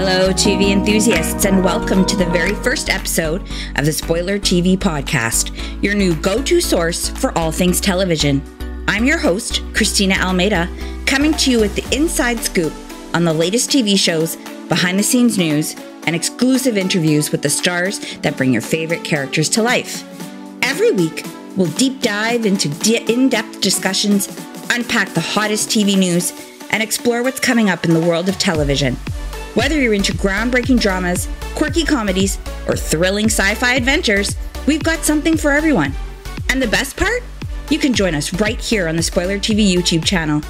Hello, TV enthusiasts, and welcome to the very first episode of the SpoilerTV podcast, your new go-to source for all things television. I'm your host, Christina Almeida, coming to you with the inside scoop on the latest TV shows, behind-the-scenes news, and exclusive interviews with the stars that bring your favorite characters to life. Every week, we'll deep dive into in-depth discussions, unpack the hottest TV news, and explore what's coming up in the world of television. Whether you're into groundbreaking dramas, quirky comedies, or thrilling sci-fi adventures, we've got something for everyone. And the best part? You can join us right here on the SpoilerTV YouTube channel,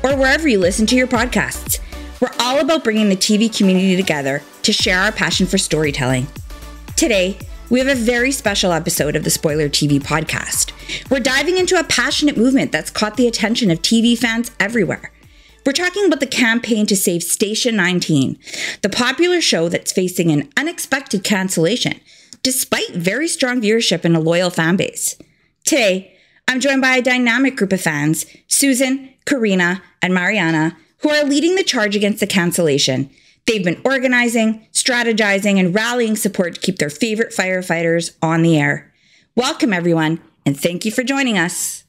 or wherever you listen to your podcasts. We're all about bringing the TV community together to share our passion for storytelling. Today, we have a very special episode of the SpoilerTV podcast. We're diving into a passionate movement that's caught the attention of TV fans everywhere. We're talking about the campaign to save Station 19, the popular show that's facing an unexpected cancellation, despite very strong viewership and a loyal fan base. Today, I'm joined by a dynamic group of fans, Susan, Karina, and Mariana, who are leading the charge against the cancellation. They've been organizing, strategizing, and rallying support to keep their favorite firefighters on the air. Welcome, everyone, and thank you for joining us.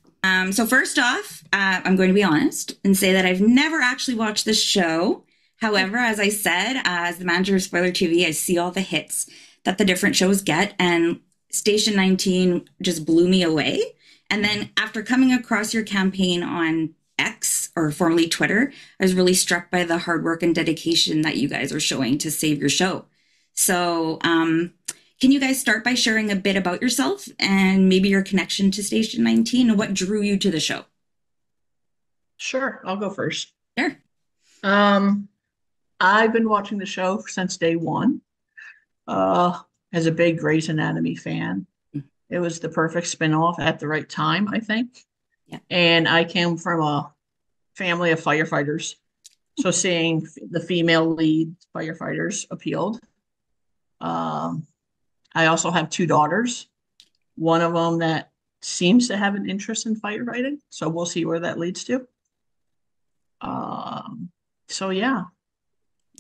So first off, I'm going to be honest and say that I've never actually watched this show. However, as I said, as the manager of SpoilerTV, I see all the hits that the different shows get, and Station 19 just blew me away. And then after coming across your campaign on X, or formerly Twitter, I was really struck by the hard work and dedication that you guys are showing to save your show. So can you guys start by sharing a bit about yourself and maybe your connection to Station 19 and what drew you to the show? Sure, I'll go first. Sure. I've been watching the show since day one. As a big Grey's Anatomy fan, it was the perfect spinoff at the right time, I think. Yeah. And I came from a family of firefighters, so seeing the female lead firefighters appealed. I also have two daughters, one of them that seems to have an interest in firefighting, so we'll see where that leads to. So yeah.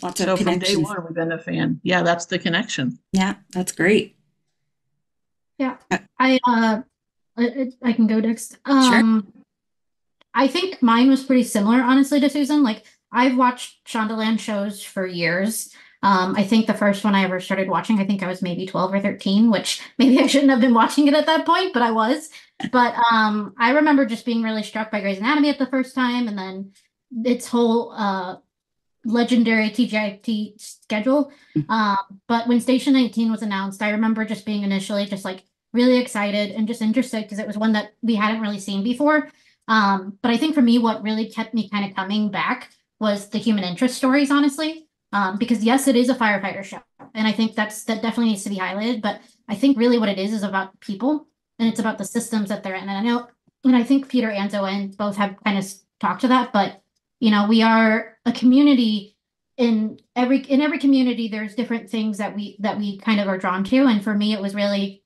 Lots of connections. From day one, we've been a fan. Yeah, that's the connection. Yeah, that's great. Yeah, I can go next. Sure. I think mine was pretty similar, honestly, to Susan. Like, I've watched Shondaland shows for years. I think the first one I ever started watching, I think I was maybe 12 or 13, which maybe I shouldn't have been watching it at that point, but I was. But I remember just being really struck by Grey's Anatomy at the first time, and then its whole legendary TGIT schedule. But when Station 19 was announced, I remember just being initially just like really excited and just interested because it was one that we hadn't really seen before. But I think for me, what really kept me kind of coming back was the human interest stories, honestly. Because yes, it is a firefighter show, and I think that definitely needs to be highlighted. But I think really what it is about people, and it's about the systems that they're in. And I know, and I think Peter and Zoe both have kind of talked to that. But you know, we are a community. In every community, there's different things that we kind of are drawn to. And for me, it was really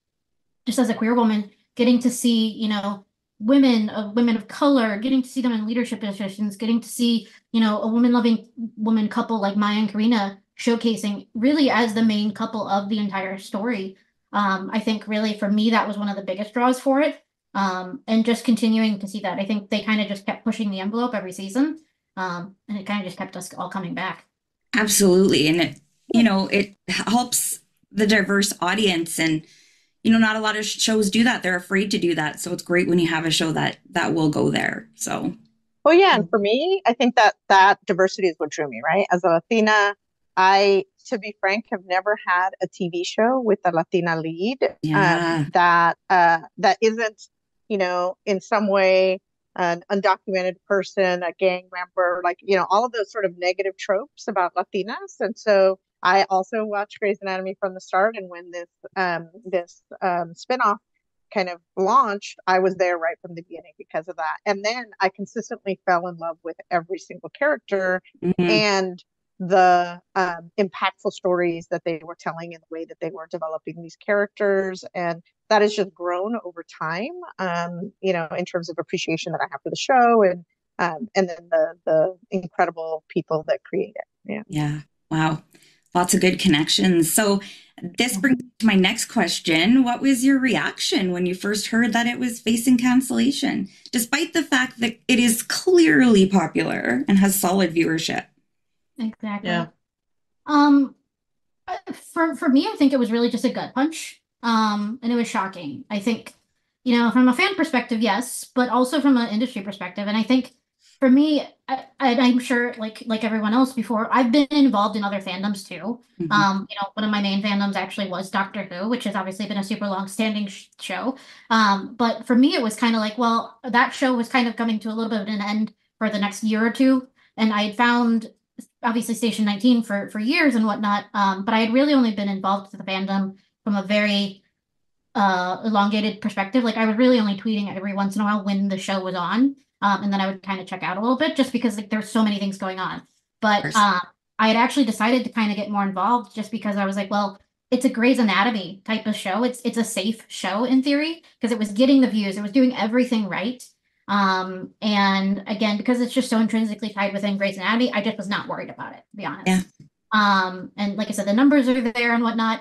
just as a queer woman getting to see, you know, women of color, getting to see them in leadership positions, getting to see, you know, a woman-loving woman couple like Maya and Karina showcasing really as the main couple of the entire story. I think really for me, that was one of the biggest draws for it. And just continuing to see that. I think they kind of just kept pushing the envelope every season. And it kind of just kept us all coming back. Absolutely. And it, you know, it helps the diverse audience, and you know, not a lot of shows do that. They're afraid to do that. So it's great when you have a show that will go there. So. Well, yeah. And for me, I think that diversity is what drew me, right? As a Latina, to be frank, have never had a TV show with a Latina lead. Yeah. That isn't, you know, in some way an undocumented person, a gang member, like, you know, all of those sort of negative tropes about Latinas. And so I also watched Grey's Anatomy from the start, and when this spinoff kind of launched, I was there right from the beginning because of that. And then I consistently fell in love with every single character and the impactful stories that they were telling in the way that they were developing these characters. And that has just grown over time, you know, in terms of appreciation that I have for the show, and then the incredible people that create it. Yeah. Yeah. Wow. Lots of good connections. So this brings me to my next question. What was your reaction when you first heard that it was facing cancellation, despite the fact that it is clearly popular and has solid viewership? Exactly. Yeah. For me, I think it was really just a gut punch. And it was shocking. I think, from a fan perspective, yes, but also from an industry perspective. And I think for me, I'm sure like everyone else before, I've been involved in other fandoms too. One of my main fandoms actually was Doctor Who, which has obviously been a super long-standing show. But for me, it was kind of like, well, that show was kind of coming to a little bit of an end for the next year or two. And I had found obviously Station 19 for years and whatnot. But I had really only been involved with the fandom from a very elongated perspective. Like I was really only tweeting every once in a while when the show was on. And then I would kind of check out a little bit just because like there's so many things going on. But I had actually decided to kind of get more involved just because I was like, well, it's a Grey's Anatomy type of show. It's a safe show in theory because it was getting the views. It was doing everything right. And again, because it's just so intrinsically tied within Grey's Anatomy, I just was not worried about it, to be honest. Yeah. And like I said, the numbers are there and whatnot.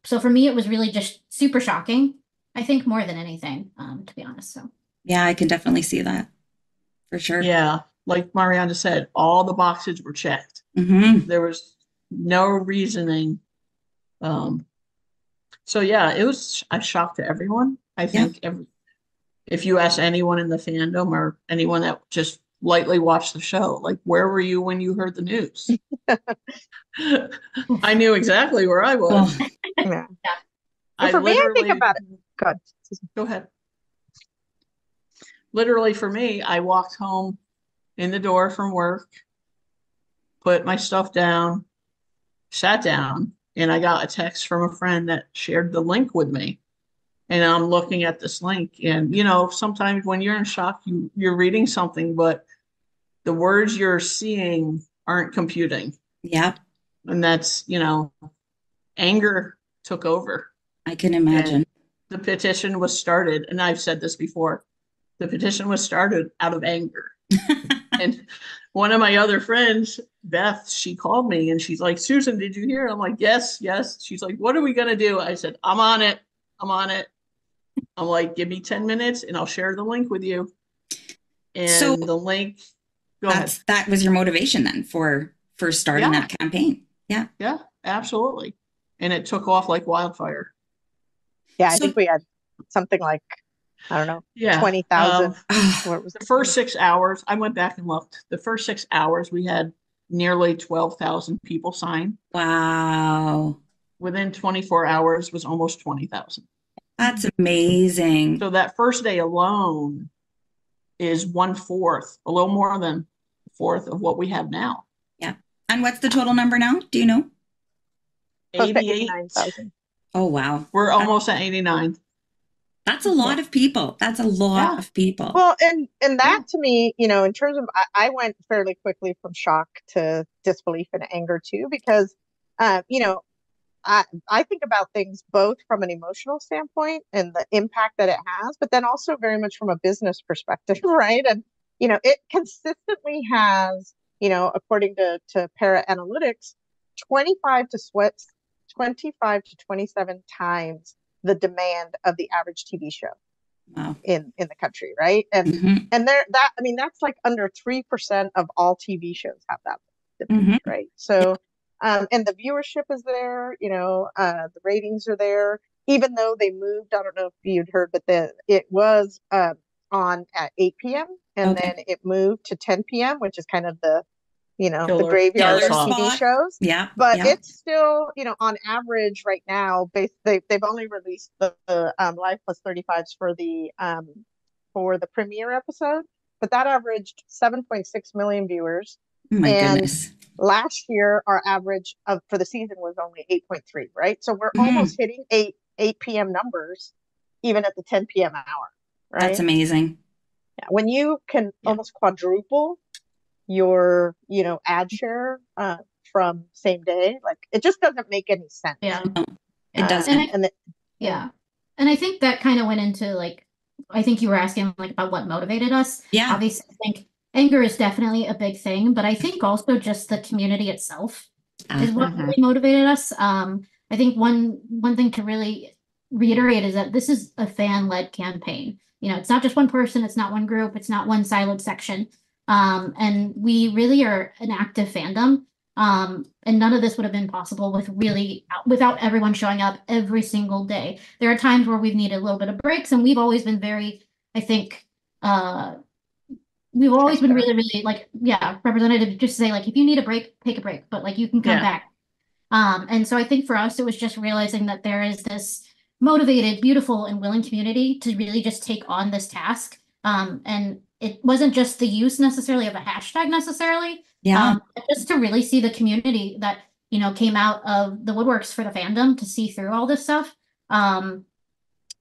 So for me, it was really just super shocking, I think, more than anything, to be honest. So yeah, I can definitely see that for sure. Yeah. Like Mariana said, all the boxes were checked. There was no reasoning. So yeah, it was a shock to everyone. I think if you ask anyone in the fandom or anyone that just lightly watched the show, like, where were you when you heard the news? I knew exactly where I was. Yeah. Well, for me, I think about it. Go ahead. Literally for me, I walked home in the door from work, put my stuff down, sat down, and I got a text from a friend that shared the link with me. And I'm looking at this link, and sometimes when you're in shock, you're reading something, but the words you're seeing aren't computing. Yep. And that's, anger took over. I can imagine. And the petition was started, and I've said this before, the petition was started out of anger. And one of my other friends, Beth, she called me and she's like, Susan, did you hear? I'm like, yes. She's like, what are we going to do? I said, I'm on it. I'm like, give me 10 minutes and I'll share the link with you. And so the link, go ahead. That was your motivation then for starting that campaign. Yeah. Yeah, absolutely. And it took off like wildfire. Yeah, I think we had something like, I don't know, 20,000. What was the first 6 hours? I went back and looked. The first 6 hours, we had nearly 12,000 people sign. Wow. Within 24 hours was almost 20,000. That's amazing. So that first day alone is 1/4, a little more than 1/4 of what we have now. Yeah. And what's the total number now? Do you know? 89,000. Oh, wow. We're almost at 89. That's a lot of people. That's a lot of people. Well, and that to me, in terms of, I went fairly quickly from shock to disbelief and anger too, because, I think about things both from an emotional standpoint and the impact that it has, but then also very much from a business perspective, right? And, it consistently has, according to Para Analytics, 25 to 27 times the demand of the average TV show in the country, right? And and that's like under 3% of all TV shows have that demand, right? So and the viewership is there, the ratings are there, even though they moved. I don't know if you'd heard, but it was on at 8 p.m. and then it moved to 10 p.m., which is kind of the the graveyard of TV shows. Yeah. But it's still, on average right now, they've only released the Live Plus 35s for the premiere episode, but that averaged 7.6 million viewers. Oh my goodness. Last year, our average for the season was only 8.3, right? So we're almost hitting 8 p.m. numbers, even at the 10 p.m. hour, right? That's amazing. Yeah. When you can almost quadruple your ad share from same day, like, it just doesn't make any sense. It doesn't. And I think that kind of went into, like, I think you were asking like about what motivated us. Obviously I think anger is definitely a big thing, but I think also just the community itself is what really motivated us. I think one thing to really reiterate is that this is a fan-led campaign. You know, it's not just one person, it's not one group, it's not one siloed section. And we really are an active fandom. And none of this would have been possible without everyone showing up every single day. There are times where we've needed a little bit of breaks, and we've always been very, I think, we've always been really, really like, yeah, representative, just say like, if you need a break, take a break, but like you can come back. And so I think for us, it was just realizing that there is this motivated, beautiful, and willing community to really just take on this task. And it wasn't just the use necessarily of a hashtag necessarily. But just to really see the community that, you know, came out of the woodworks for the fandom to see through all this stuff.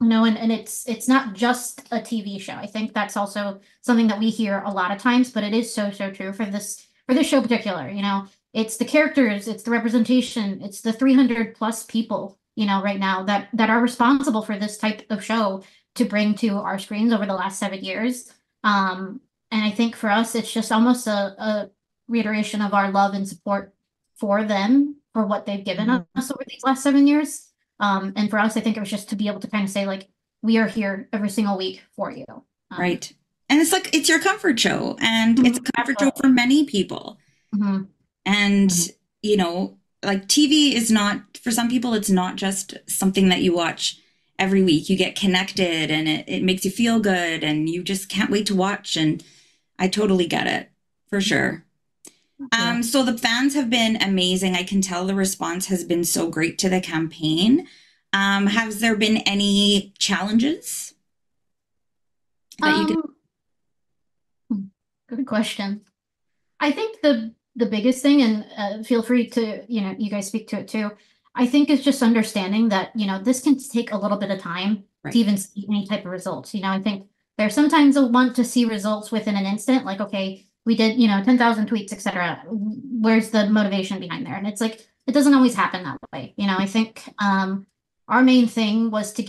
You know, and it's not just a TV show. I think that's also something that we hear a lot of times, but it is so true for this show in particular. You know, it's the characters, it's the representation, it's the 300 plus people, you know, right now that are responsible for this type of show to bring to our screens over the last 7 years. And I think for us, it's just almost a reiteration of our love and support for them, for what they've given us over these last 7 years. And for us, I think it was just to be able to kind of say, like, we are here every single week for you. Right. And it's like, it's your comfort show, and it's a comfort show for many people. And, you know, like TV is not, for some people, it's not just something that you watch every week. You get connected and it makes you feel good and you just can't wait to watch. And I totally get it, for sure. So the fans have been amazing. I can tell the response has been so great to the campaign. Has there been any challenges that you did? Good question. I think the biggest thing, and feel free to, you know, you guys speak to it too. I think it's just understanding that, you know, this can take a little bit of time to even see any type of results. You know, I think there's sometimes a want to see results within an instant, like, okay, we did, you know, 10,000 tweets, etc. Where's the motivation behind there? And it's like, it doesn't always happen that way. You know, I think our main thing was to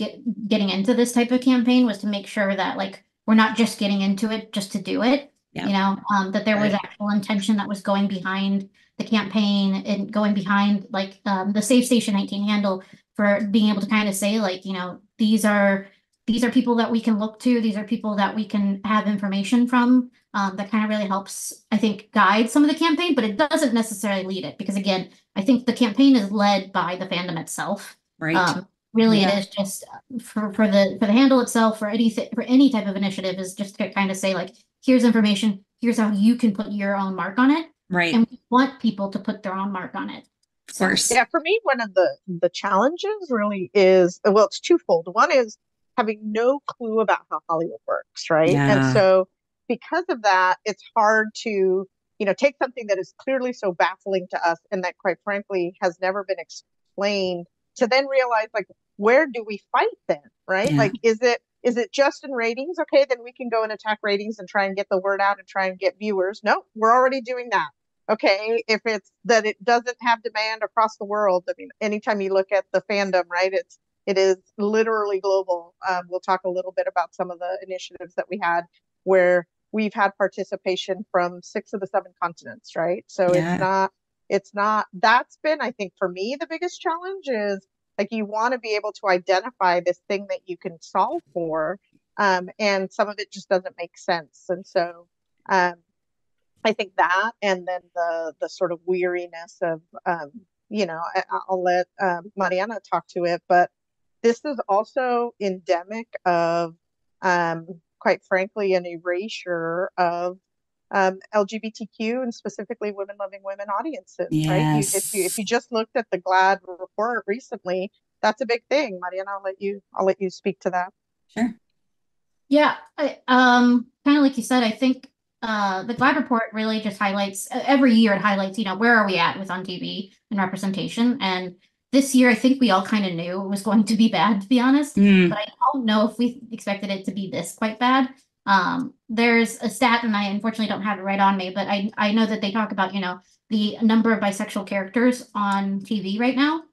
getting into this type of campaign was to make sure that, like, we're not just getting into it just to do it. You know, that there was actual intention that was going behind the campaign and going behind, like, the Save Station 19 handle, for being able to kind of say, like, you know, these are people that we can look to. These are people that we can have information from. That kind of really helps, I think, guide some of the campaign, but it doesn't necessarily lead it, because again, I think the campaign is led by the fandom itself. Really, it is just for the handle itself, for any type of initiative, is just to kind of say, like, here's information, here's how you can put your own mark on it. And we want people to put their own mark on it. Of course. Yeah, for me, one of the challenges really is, well, it's twofold. One is having no clue about how Hollywood works, right? And so because of that, it's hard to, you know, take something that is clearly so baffling to us and that, quite frankly, has never been explained, to then realize, like, where do we fight then, right? Like, is it just in ratings? Okay, then we can go and attack ratings and try and get the word out and try and get viewers. No, we're already doing that. Okay, if it's that it doesn't have demand across the world, I mean, anytime you look at the fandom, right, it is literally global. We'll talk a little bit about some of the initiatives that we had where we've had participation from 6 of the 7 continents, right? So it's not, that's been, I think, for me, the biggest challenge is, like, you want to be able to identify this thing that you can solve for, and some of it just doesn't make sense. And so I think that, and then the sort of weariness of, you know, I'll let Mariana talk to it, but this is also endemic of, quite frankly, an erasure of LGBTQ and specifically women-loving women audiences, right? If you just looked at the GLAAD report recently, that's a big thing. Mariana, I'll let you speak to that. Sure. Yeah, kind of like you said, I think the GLAAD report really just highlights, every year it highlights, you know, where are we at with on TV and representation. And this year, I think we all kind of knew it was going to be bad, to be honest. But I don't know if we expected it to be this quite bad. There's a stat, and I unfortunately don't have it right on me, but I know that they talk about, you know, the number of bisexual characters on TV right now.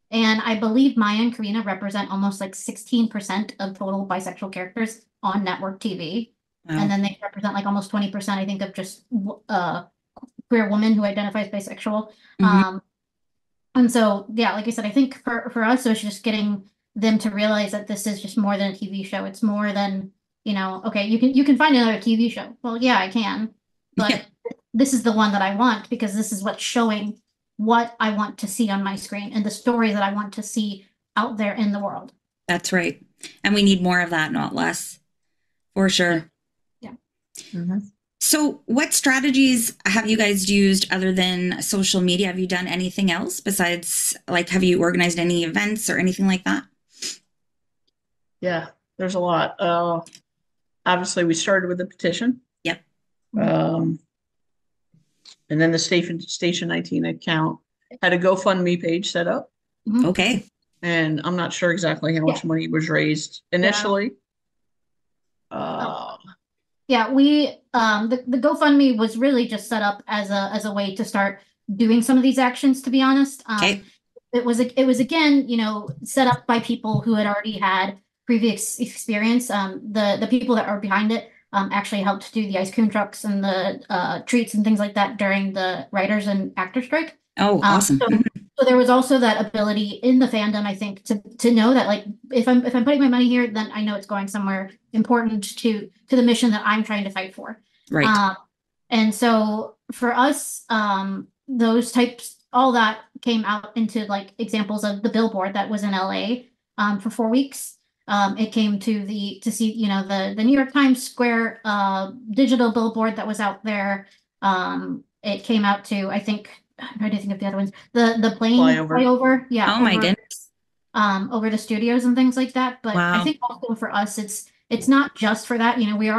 And I believe Maya and Karina represent almost like 16% of total bisexual characters on network TV. And then they represent like almost 20%, I think, of just queer woman who identifies bisexual. And so, yeah, like I said, I think for us, it was just getting them to realize that this is just more than a TV show. It's more than, okay, you can find another TV show. Well, yeah, I can, Yeah, but this is the one that I want because this is what's showing what I want to see on my screen and the stories that I want to see out there in the world. that's right. And we need more of that, not less, for sure. Yeah. Mm-hmm. So, what strategies have you guys used other than social media? Have you done anything else besides, like, have you organized any events or anything like that? Yeah, there's a lot. Obviously, we started with the petition. Yep. And then the Station 19 account had a GoFundMe page set up. Okay. And I'm not sure exactly how much money was raised initially. Yeah, we the GoFundMe was really just set up as a way to start doing some of these actions, to be honest. Okay. It was again, set up by people who had already had previous experience. The people that are behind it actually helped do the ice cream trucks and the treats and things like that during the writers and actor strike. Oh, awesome. So there was also that ability in the fandom, I think, to know that, like, if I'm putting my money here, then I know it's going somewhere important to the mission that I'm trying to fight for. Right. And so for us, those types, all that came out into like examples of the billboard that was in LA for 4 weeks. It came to see, the New York Times Square digital billboard that was out there. It came out to, I think, I'm trying to think of the other ones. The plane flyover. Yeah. Oh my goodness. Over the studios and things like that. But Wow. I think also for us, it's not just for that. We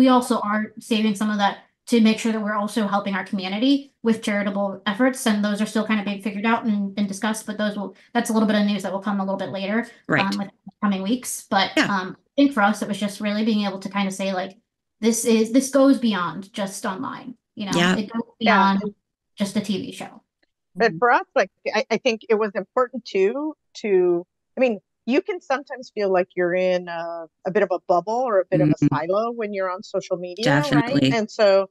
also are saving some of that to make sure that we're also helping our community with charitable efforts. And those are still kind of being figured out and discussed, but that's a little bit of news that will come a little bit later, Right. with the coming weeks. But Yeah. I think for us, it was just really being able to kind of say, like, this goes beyond just online, Yeah. it goes beyond just a TV show. But for us, like, I think it was important too, I mean, you can sometimes feel like you're in a bit of a bubble or a bit of a silo when you're on social media, Definitely. right? And so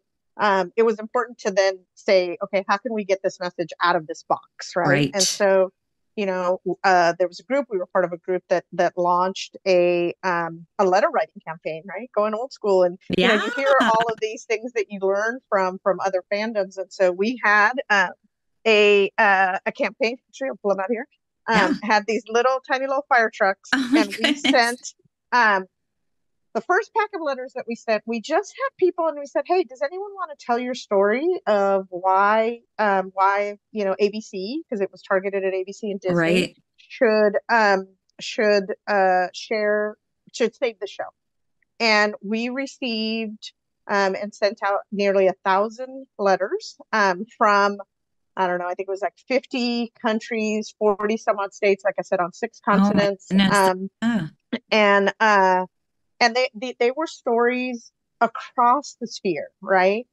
it was important to then say, okay, how can we get this message out of this box, right? Right. And so, there was a group, we were part of a group that launched a letter writing campaign, right? Going old school. And, Yeah. you hear all of these things that you learn from other fandoms. And so we had a campaign, actually, I'll pull them out here, had these tiny little fire trucks. Oh my And we goodness. sent the first pack of letters that we sent, we just had people and we said, hey, does anyone want to tell your story of why ABC, because it was targeted at ABC and Disney, Right. should save the show. And we received and sent out nearly 1,000 letters from, I don't know, I think it was like 50 countries, 40 some odd states, like I said, on 6 continents. Oh my goodness. And they were stories across the sphere, right?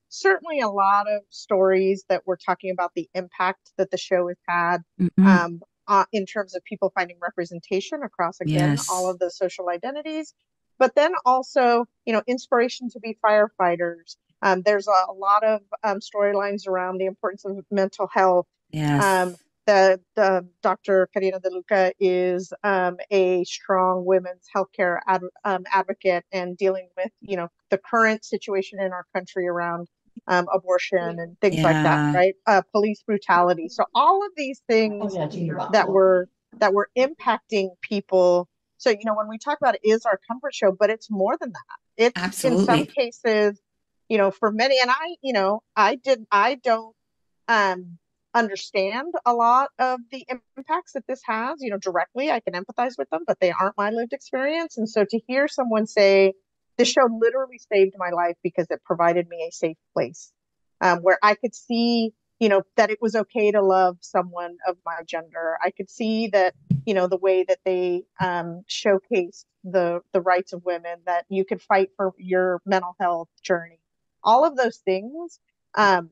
Certainly a lot of stories that were talking about the impact that the show has had in terms of people finding representation across, again, all of the social identities. But then also, inspiration to be firefighters. There's a lot of storylines around the importance of mental health. Yes. The Dr. Karina De Luca is a strong women's healthcare advocate and dealing with, the current situation in our country around abortion and things like that, right? Police brutality. So all of these things that were impacting people. So, when we talk about it is our comfort show, but it's more than that. It's Absolutely. In some cases, for many, and I don't understand a lot of the impacts that this has, directly. I can empathize with them, but they aren't my lived experience. And so to hear someone say, this show literally saved my life because it provided me a safe place where I could see, that it was okay to love someone of my gender. I could see that, the way that they showcased the rights of women, that you could fight for your mental health journey. All of those things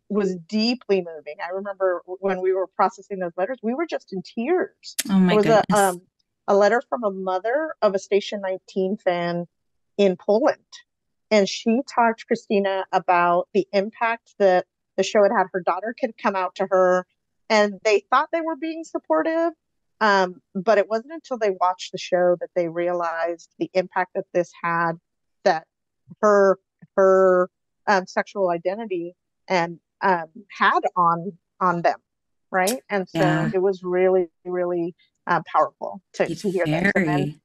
was deeply moving. I remember when we were processing those letters, we were just in tears. Oh my goodness. It was a letter from a mother of a Station 19 fan in Poland. And she talked, Christina, about the impact that the show had. Her daughter could come out to her and they thought they were being supportive. But it wasn't until they watched the show that they realized the impact that this had, that her sexual identity and had on them, right? And so Yeah. it was really, really powerful to hear this. Very.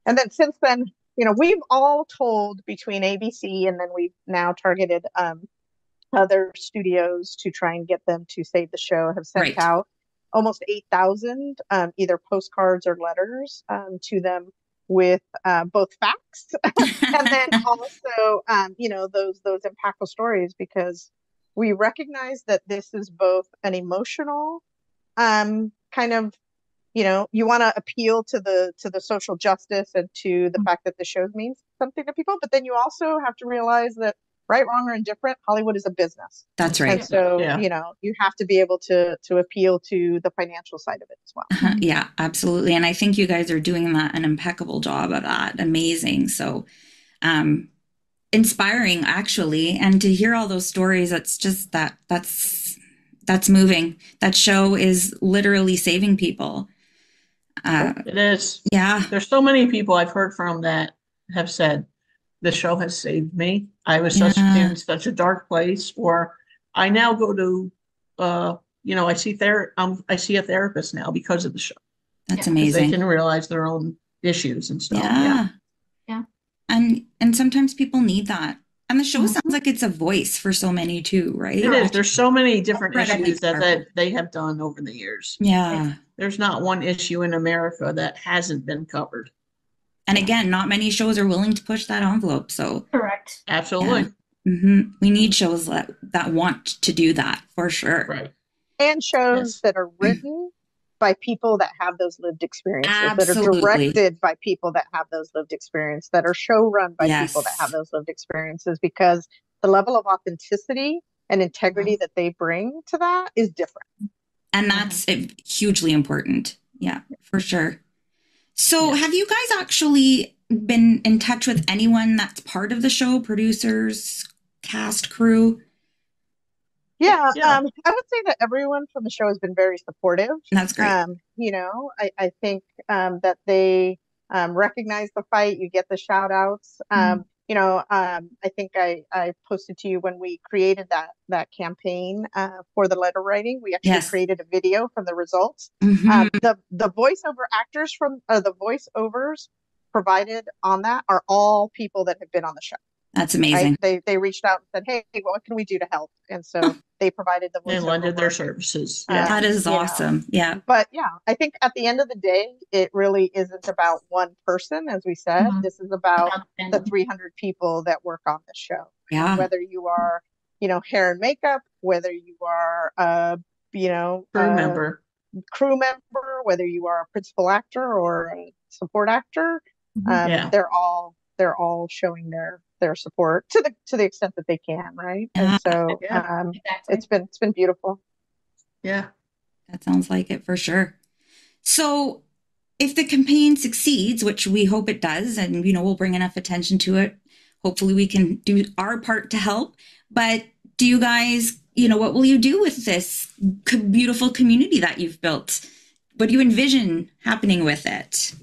And then since then, we've all told, between ABC and then we've now targeted other studios to try and get them to save the show, have sent Right. out almost 8,000 either postcards or letters to them with both facts and then also those impactful stories, because we recognize that this is both an emotional kind of, you want to appeal to the social justice and to the fact that the show means something to people, but then you also have to realize that, right, wrong, or indifferent, Hollywood is a business. That's right. And so, Yeah. you have to be able to appeal to the financial side of it as well. Yeah, absolutely. And I think you guys are doing an impeccable job of that. Amazing. So, inspiring, actually. And to hear all those stories, that's just that's moving. That show is literally saving people. It is. Yeah. There's so many people I've heard from that have said, the show has saved me. I was in such a dark place, or I now go to, I see a therapist now because of the show. That's They amazing. can realize their own issues and stuff. Yeah. Yeah. And sometimes people need that. And the show sounds like it's a voice for so many too, right? It is. There's so many different Right, I think issues that powerful. they have done over the years. Yeah. There's not one issue in America that hasn't been covered. And again, not many shows are willing to push that envelope. So Correct. Absolutely. yeah. We need shows that want to do that, for sure. Right. And shows Yes. that are written by people that have those lived experiences, Absolutely. that are directed by people that have those lived experiences, that are show run by Yes. people that have those lived experiences, because the level of authenticity and integrity that they bring to that is different. And that's hugely important. Yeah, for sure. So have you guys actually been in touch with anyone that's part of the show, producers, cast, crew? Yeah, Yeah. I would say that everyone from the show has been very supportive. That's great. I think that they recognize the fight. You get the shout outs. I think I posted to you when we created that campaign for the letter writing. We actually created a video from the results. The voiceover actors from the voiceovers provided on that are all people that have been on the show. That's amazing. Right? They reached out and said, "Hey, what can we do to help?" And so they provided the voiceover. They lended their work. services. That is awesome. Yeah. But yeah, I think at the end of the day, it really isn't about one person, as we said. This is about the 300 people that work on the show. Yeah. Whether you are, hair and makeup, whether you are, crew member, whether you are a principal actor or a support actor, they're all showing their support to the extent that they can, right? And so it's been beautiful. Yeah. That sounds like it for sure. So if the campaign succeeds, which we hope it does, and we'll bring enough attention to it, hopefully we can do our part to help. But do you guys, what will you do with this beautiful community that you've built? What do you envision happening with it?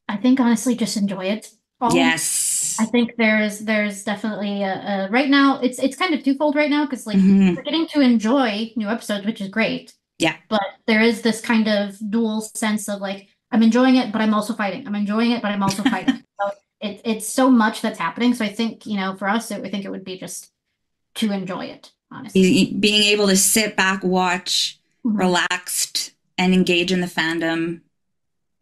I think honestly just enjoy it. Yes. I think there's definitely right now it's kind of twofold right now, because we're getting to enjoy new episodes, which is great. Yeah. But there is this kind of dual sense of like, I'm enjoying it, but I'm also fighting. I'm enjoying it, but I'm also fighting. So it's so much that's happening. So I think, for us, I think it would be just to enjoy it, honestly. Being able to sit back, watch, relaxed, and engage in the fandom,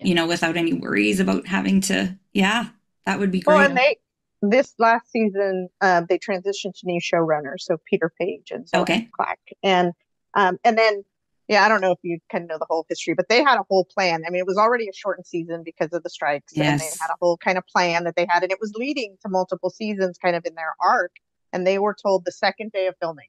without any worries about having to, that would be great. Well, and this last season, they transitioned to new showrunners, so Peter Page and Zoe Clack. And then, I don't know if you kind of know the whole history, but they had a whole plan. I mean, it was already a shortened season because of the strikes, and they had a whole kind of plan that they had, and it was leading to multiple seasons kind of in their arc. And they were told the second day of filming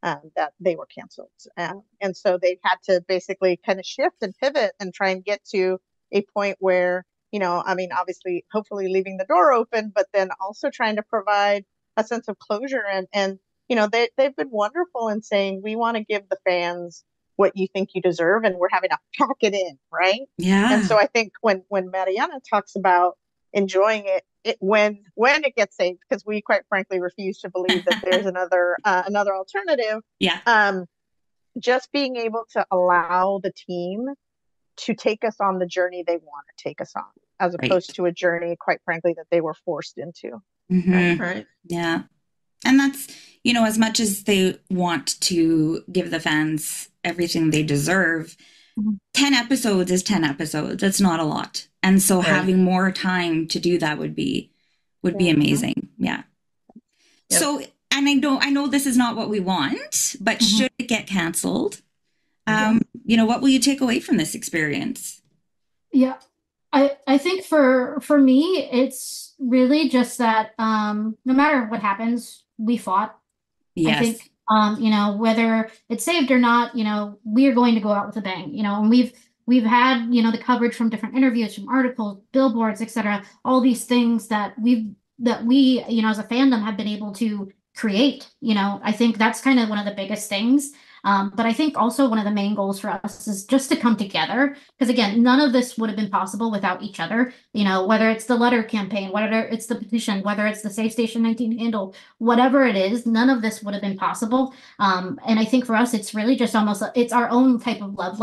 that they were canceled. And so they had to basically kind of shift and pivot and try and get to a point where, obviously, hopefully leaving the door open, but then also trying to provide a sense of closure and they've been wonderful in saying, we want to give the fans what you think you deserve, and we're having to pack it in, right? Yeah. And so I think when Mariana talks about enjoying it when it gets saved, because we quite frankly refuse to believe that there's another alternative. Yeah. Just being able to allow the team to take us on the journey they want to take us on, as opposed to a journey, quite frankly, that they were forced into. Right. Yeah. And that's, as much as they want to give the fans everything they deserve, 10 episodes is 10 episodes. It's not a lot. And so having more time to do that would be amazing. Yeah. Yep. So, and I know this is not what we want, but should it get canceled, what will you take away from this experience? Yeah. I think for me, it's really just that no matter what happens, we fought. Yes. I think whether it's saved or not, we are going to go out with a bang. And we've had the coverage from different interviews, from articles, billboards, etc. All these things that we as a fandom have been able to create. I think that's kind of one of the biggest things. But I think also one of the main goals for us is just to come together, because again, none of this would have been possible without each other. Whether it's the letter campaign, whether it's the petition, whether it's the Save Station 19 handle, whatever it is, none of this would have been possible. And I think for us, it's really just it's our own type of love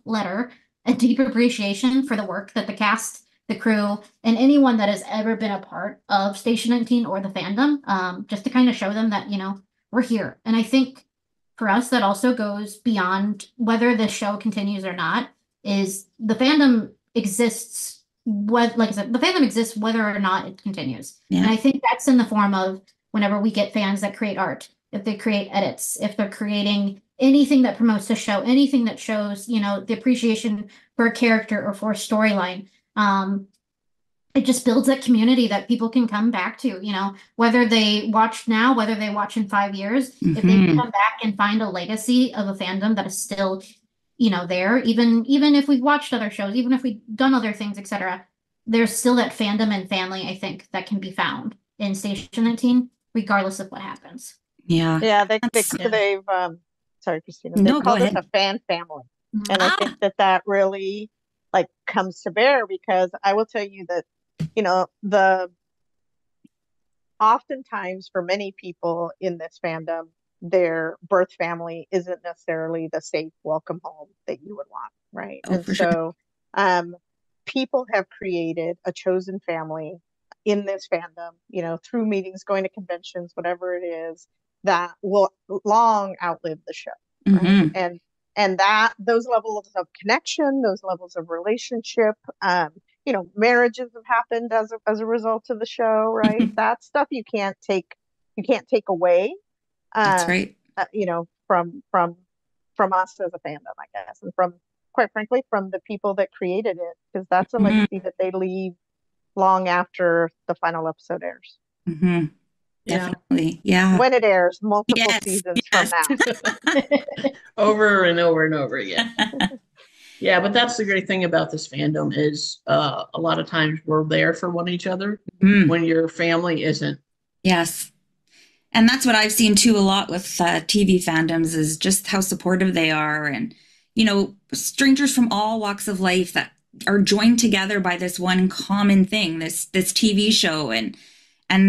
letter, a deep appreciation for the work that the cast, the crew, and anyone that has ever been a part of Station 19 or the fandom, just to kind of show them that, we're here. And I think for us, that also goes beyond whether the show continues or not, is the fandom exists. Like I said, the fandom exists whether or not it continues. Yeah. And I think that's in the form of whenever we get fans that create art, if they create edits, if they're creating anything that promotes the show, anything that shows, the appreciation for a character or for a storyline. It just builds that community that people can come back to, whether they watch now, whether they watch in 5 years, if they can come back and find a legacy of a fandom that is still, there, even if we've watched other shows, even if we've done other things, etc. There's still that fandom and family, I think, that can be found in Station 19, regardless of what happens. Yeah. Yeah, they've sorry, Christina. They've called us a fan family. And I think that really comes to bear, because I will tell you that oftentimes for many people in this fandom, their birth family isn't necessarily the safe welcome home that you would want, right? And so people have created a chosen family in this fandom, through meetings, going to conventions, whatever it is, that will long outlive the show, right? And that those levels of connection, those levels of relationship, marriages have happened as a result of the show, right? That stuff you can't take away. That's right. From us as a fandom, I guess, and from, quite frankly, from the people that created it, because that's a legacy that they leave long after the final episode airs. Definitely. Yeah. When it airs, multiple seasons from now. Over and over and over again. Yeah, but that's the great thing about this fandom is a lot of times we're there for one each other when your family isn't. Yes. And that's what I've seen too a lot with TV fandoms, is just how supportive they are. And, strangers from all walks of life that are joined together by this one common thing, this TV show, and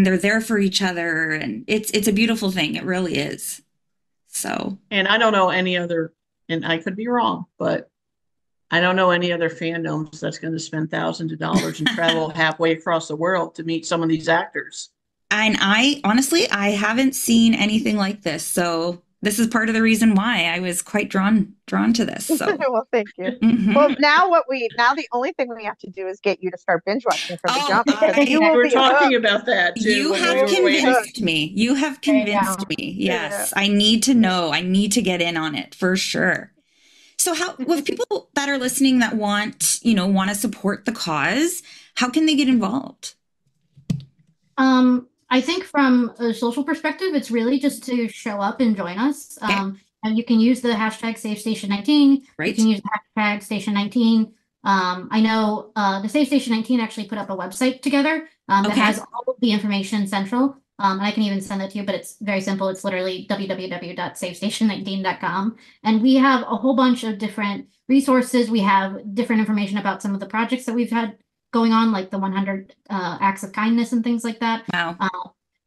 they're there for each other. And it's a beautiful thing. It really is. So. And I don't know any other, and I could be wrong, but I don't know any other fandoms that's going to spend thousands of dollars and travel halfway across the world to meet some of these actors. And I haven't seen anything like this. So this is part of the reason why I was quite drawn to this. So. Well, thank you. Well, now the only thing we have to do is get you to start binge watching from the jump. Because you were talking about that too. You have convinced me. You have convinced me. Yes, I need to know. I need to get in on it for sure. So with people that are listening that want to support the cause, how can they get involved? I think from a social perspective, it's really just to show up and join us. Okay. And you can use the hashtag Save Station 19. Right. You can use the hashtag Station 19. I know the Save Station 19 actually put up a website together that has all of the information central. And I can even send it to you, but it's very simple. It's literally www.savestation19.com. And we have a whole bunch of different resources. We have different information about some of the projects that we've had going on, like the 100 acts of kindness and things like that. Wow.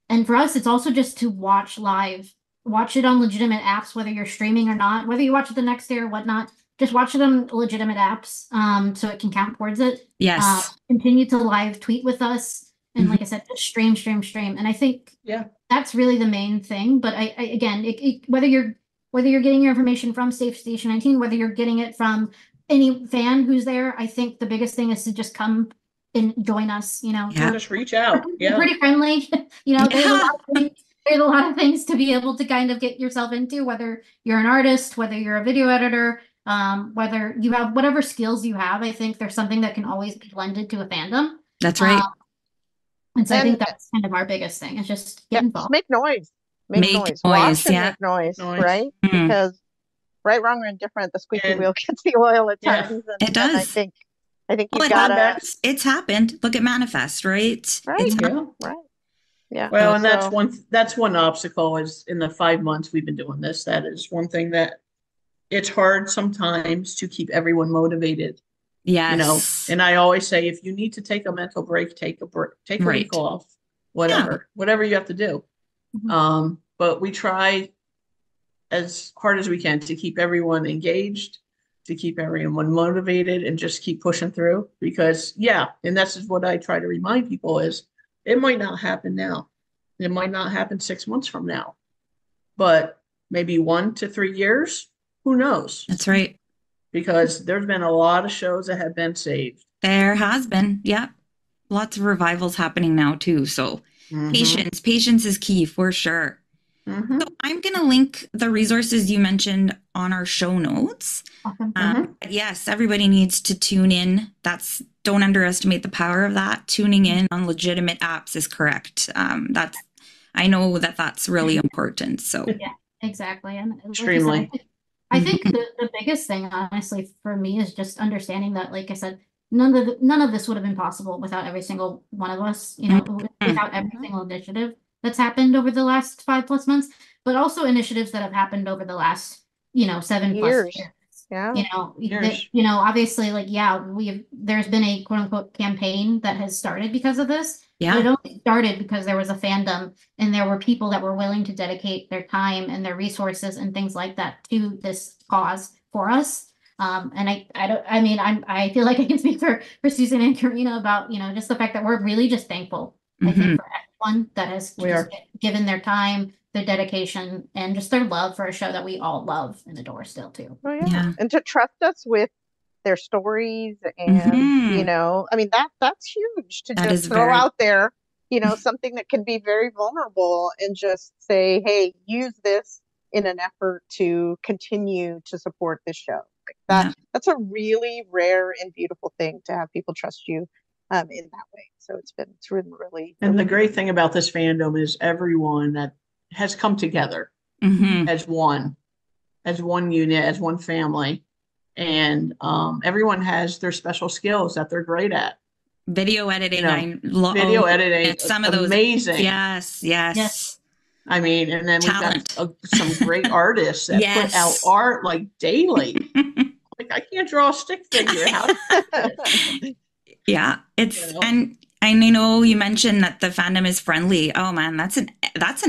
And for us, it's also just to watch live, watch it on legitimate apps, whether you're streaming or not, whether you watch it the next day or whatnot, just watch it on legitimate apps so it can count towards it. Yes. Continue to live tweet with us. And like I said, just stream. And I think that's really the main thing. But I again, whether you're getting your information from Safe Station 19, whether you're getting it from any fan who's there, I think the biggest thing is to just come and join us. Just reach out. We're pretty friendly. There's a lot of things to be able to kind of get yourself into, whether you're an artist, whether you're a video editor, whether you have whatever skills you have. I think there's something that can always be blended to a fandom. That's right. And so I think that's kind of our biggest thing, is just get involved. Make noise. Make noise. Watch and make noise, right? Because right, wrong, or indifferent, the squeaky wheel gets the oil at times. And, it does. And I think you gotta. It's happened. Look at Manifest, right? Right. Right. Yeah. Well, and that's one obstacle is in the 5 months we've been doing this. That is one thing that it's hard sometimes to keep everyone motivated. Yes. And I always say, if you need to take a mental break, take a break, take a week off, whatever you have to do. But we try as hard as we can to keep everyone engaged, to keep everyone motivated, and just keep pushing through, because and that's what I try to remind people is it might not happen now. It might not happen 6 months from now, but maybe 1 to 3 years, who knows? That's right. Because there's been a lot of shows that have been saved. There has been. Yep. Lots of revivals happening now too. So patience is key for sure. So I'm going to link the resources you mentioned on our show notes. Yes, everybody needs to tune in. Don't underestimate the power of that. Tuning in on legitimate apps is correct. I know that's really important. So yeah, exactly. And extremely. I think the biggest thing, honestly, for me is just understanding that, like I said, none of this would have been possible without every single one of us, without every single initiative that's happened over the last 5+ months, but also initiatives that have happened over the last, 7+ years. Yeah. Obviously, there's been a quote unquote campaign that has started because of this. Yeah. But it only started because there was a fandom and there were people that were willing to dedicate their time and their resources and things like that to this cause for us. And I feel like I can speak for Susan and Karina about, just the fact that we're really just thankful, I think, for everyone that has given their time, their dedication, and just their love for a show that we all love and adore still too. Oh yeah. And to trust us with their stories and that's huge to just throw out there, something that can be very vulnerable and just say, hey, use this in an effort to continue to support this show. That's a really rare and beautiful thing to have people trust you in that way. So it's really and the great thing about this fandom is everyone that has come together as one unit, as one family. And everyone has their special skills that they're great at. Video editing, video editing, some of those amazing. Yes. I mean, and then we've got some great artists that put out art like daily. Like, I can't draw a stick figure. And I know you mentioned that the fandom is friendly. Oh man, that's an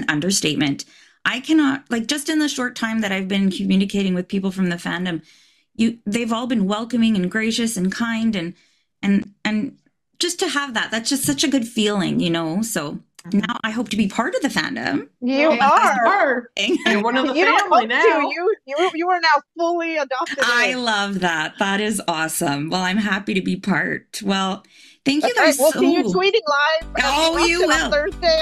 understatement. I cannot, just in the short time that I've been communicating with people from the fandom, they've all been welcoming and gracious and kind and just to have that's just such a good feeling, So now I hope to be part of the fandom. You are. You're one of the family now. You are now fully adopted. I love that. That is awesome. Well, I'm happy to be part. Well, thank you guys. We'll see you tweeting live. Oh, you will. On Thursday.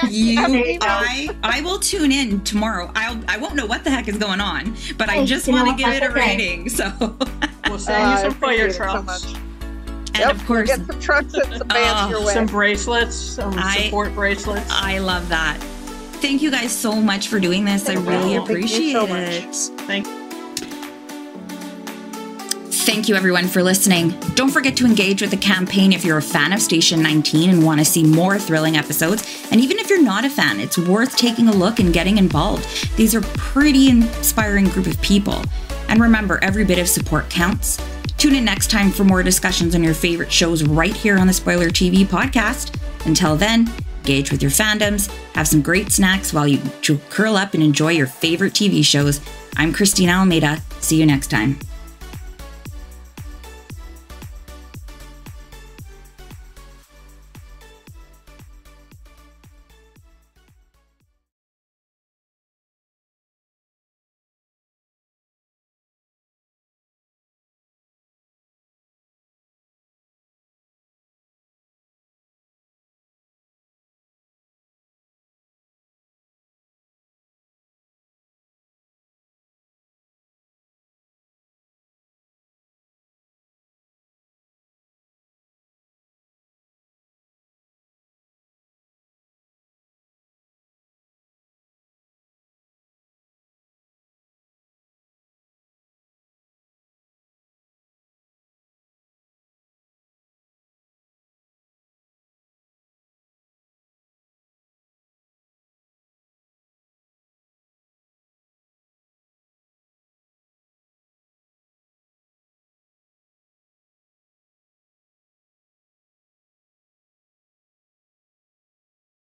I will tune in tomorrow. I won't know what the heck is going on, but I just want to give it a rating. So we'll send you some fire trucks. So and of course, get some trucks and some bands your way. Some bracelets, some support bracelets. I love that. Thank you guys so much for doing this. I really appreciate it. Thank you. Thank you everyone for listening. Don't forget to engage with the campaign if you're a fan of Station 19 and want to see more thrilling episodes. And even if you're not a fan, it's worth taking a look and getting involved. These are pretty inspiring group of people. And remember, every bit of support counts. Tune in next time for more discussions on your favorite shows right here on the SpoilerTV podcast. Until then, engage with your fandoms, have some great snacks while you curl up and enjoy your favorite TV shows. I'm Christina Almeida. See you next time.